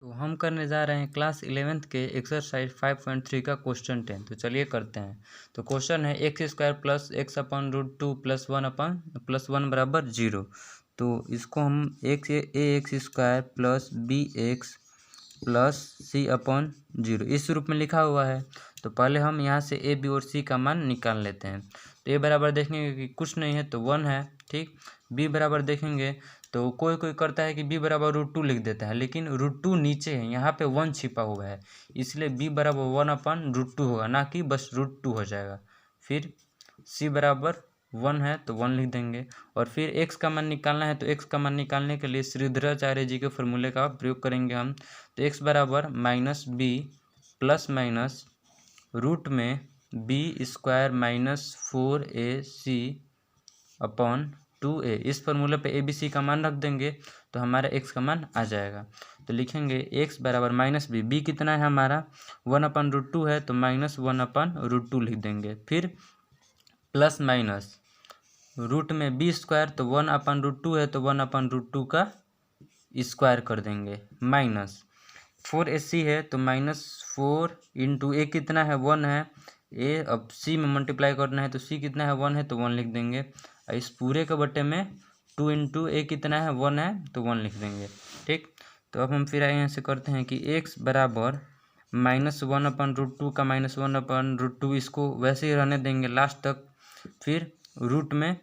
तो हम करने जा रहे हैं क्लास 11th के एक्सरसाइज 5.3 का क्वेश्चन 10। तो चलिए करते हैं। तो क्वेश्चन है x² plus x upon root two plus one बराबर 0। तो इसको हम ax² plus bx plus c upon 0 इस रूप में लिखा हुआ है। तो पहले हम यहाँ से ए बी और सी का मान निकाल लेते हैं। तो ए बराबर देखेंगे कि कुछ नहीं है तो 1 है, ठीक। बी बराबर देखेंगे तो कोई कोई करता है कि बी बराबर रूट 2 लिख देता है, लेकिन रूट 2 नीचे है, यहाँ पे 1 छिपा हुआ है, इसलिए बी बराबर 1/√2 होगा, ना कि बस √2 हो जाएगा। फिर सी बराबर 1 है तो 1 लिख देंगे। और फिर एक्स का मान निकालना है, तो एक्स का मान निकालने के लिए श्रीधराचार्य जी के फॉर्मूले का प्रयोग करेंगे हम। तो एक्स बराबर -b प्लस माइनस रूट में b² -4ac अपॉन 2a, इस फॉर्मूले पे ए बी सी का मान रख देंगे तो हमारा x का मान आ जाएगा। तो लिखेंगे x बराबर -b कितना है हमारा 1/√2 है, तो -1/√2 लिख देंगे। फिर प्लस माइनस रूट में b² तो 1/√2 है, तो 1/√2 का स्क्वायर कर देंगे, माइनस 4ac है तो -4 इंटू ए कितना है 1 है, ए अब सी में मल्टीप्लाई करना है तो सी कितना है 1 है तो 1 लिख देंगे। इस पूरे के बटे में 2 इंटू ए कितना है 1 है तो 1 लिख देंगे, ठीक। तो अब हम फिर यहाँ से करते हैं कि x बराबर -1/√2 का -1/√2, इसको वैसे ही रहने देंगे लास्ट तक। फिर रूट में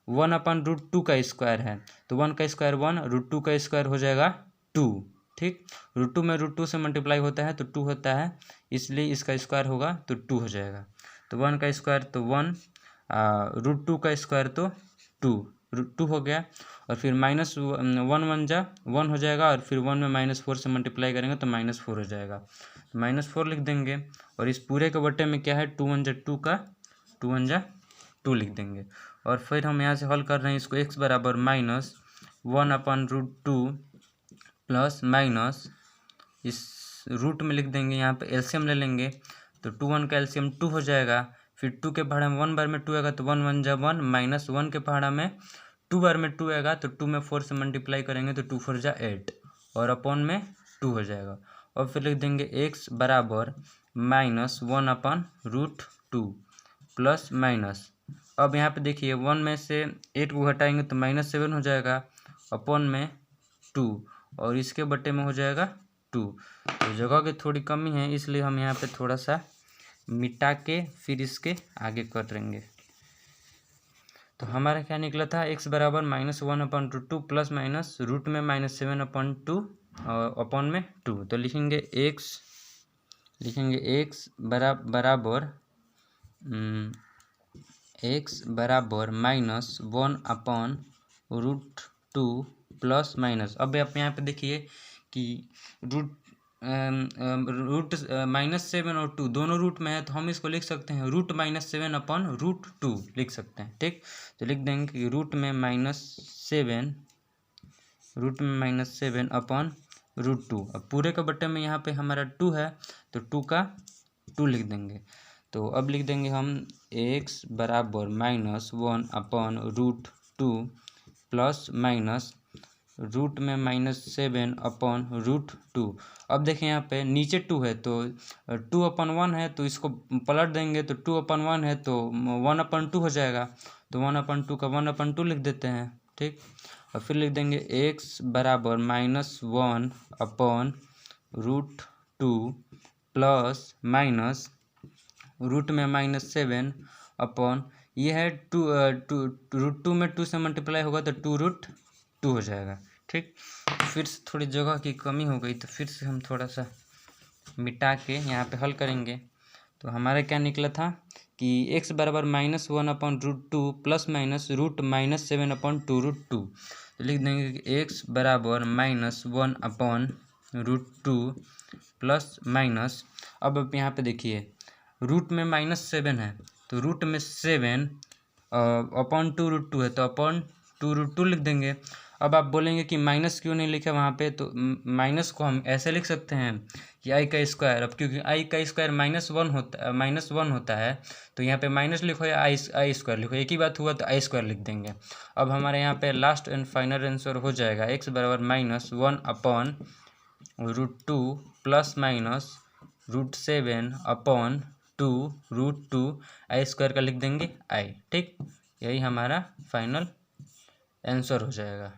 1/√2 का स्क्वायर है, तो 1 का स्क्वायर 1, √2 का स्क्वायर हो जाएगा 2, ठीक। √2 में √2 से मल्टीप्लाई होता है तो 2 होता है, इसलिए इसका स्क्वायर होगा तो 2 हो जाएगा। तो 1 का स्क्वायर तो 1, √2 का स्क्वायर तो 2 हो गया। और फिर -1 हो जाएगा, और फिर 1 में -4 से मल्टीप्लाई करेंगे तो -4 हो जाएगा, तो -4 लिख देंगे। और इस पूरे के बटे में क्या है 2 1 जा 2 का 2 1 जा 2 लिख देंगे। और फिर हम यहाँ से हल कर रहे हैं इसको, x बराबर -1/√2 प्लस माइनस इस रूट में लिख देंगे, यहाँ पे एलसीएम ले लेंगे तो 2 1 का एलसीएम 2 हो जाएगा। फिर 2 के पहाड़ा में 1 बार में 2 आएगा तो 1 1 जा 1, -1 के पहाड़ा में 2 बार में 2 आएगा तो 2 में 4 से मल्टीप्लाई करेंगे तो 2 4 जा 8, और अपॉन में 2 हो जाएगा। और फिर लिख देंगे x बराबर -1/√2 प्लस माइनस, अब यहाँ पे देखिए 1 में से 8 को घटाएंगे तो -7 हो जाएगा, अपॉन में 2, और इसके बटे में हो जाएगा 2। तो जगह की थोड़ी कमी है, इसलिए हम यहाँ पे थोड़ा सा मिटा के फिर इसके आगे कर लेंगे। तो हमारा क्या निकला था, x बराबर -1/√2 प्लस माइनस रूट में -7/2 अपॉन में 2। तो लिखेंगे x बराबर -1/√2 प्लस माइनस, अब आप यहाँ पे देखिए कि रूट -7 और 2 दोनों रूट में है, तो हम इसको लिख सकते हैं √-7/√2 लिख सकते हैं, ठीक। तो लिख देंगे कि रूट में -7/√2। अब पूरे के बट्टे में यहाँ पे हमारा 2 है तो 2 का 2 लिख देंगे। तो अब लिख देंगे हम x बराबर -1/√2 प्लस माइनस रूट में -7/√2। अब देखें यहाँ पे नीचे 2 है तो 2/1 है, तो इसको पलट देंगे तो 2/1 है तो 1/2 हो जाएगा, तो 1/2 का 1/2 लिख देते हैं, ठीक। और फिर लिख देंगे x बराबर -1/√2 प्लस माइनस रूट में -7 अपॉन ये है 2 √2 में 2 से मल्टीप्लाई होगा तो 2√2 हो जाएगा, ठीक। फिर से थोड़ी जगह की कमी हो गई, तो फिर से हम थोड़ा सा मिटा के यहाँ पे हल करेंगे। तो हमारा क्या निकला था कि x बराबर -1/√2 प्लस माइनस रूट -7/2√2। तो लिख देंगे कि x बराबर -1/√2 प्लस माइनस, अब यहाँ पे देखिए रूट में -7 है तो रूट में 7 अपॉन 2√2 है, तो अपॉन 2√2 लिख देंगे। अब आप बोलेंगे कि माइनस क्यों नहीं लिखा वहाँ पे, तो माइनस को हम ऐसे लिख सकते हैं कि i का स्क्वायर, अब क्योंकि i का स्क्वायर -1 होता है तो यहाँ पे माइनस लिखो या आई स्क्वायर लिखो, एक ही बात हुआ, तो i स्क्वायर लिख देंगे। अब हमारे यहाँ पे लास्ट एंड फाइनल आंसर हो जाएगा x बराबर -1/√2 √2 प्लस माइनस √7 अपॉन 2 √2 आई स्क्वायर का लिख देंगे आई। ठीक, यही हमारा फाइनल आंसर हो जाएगा।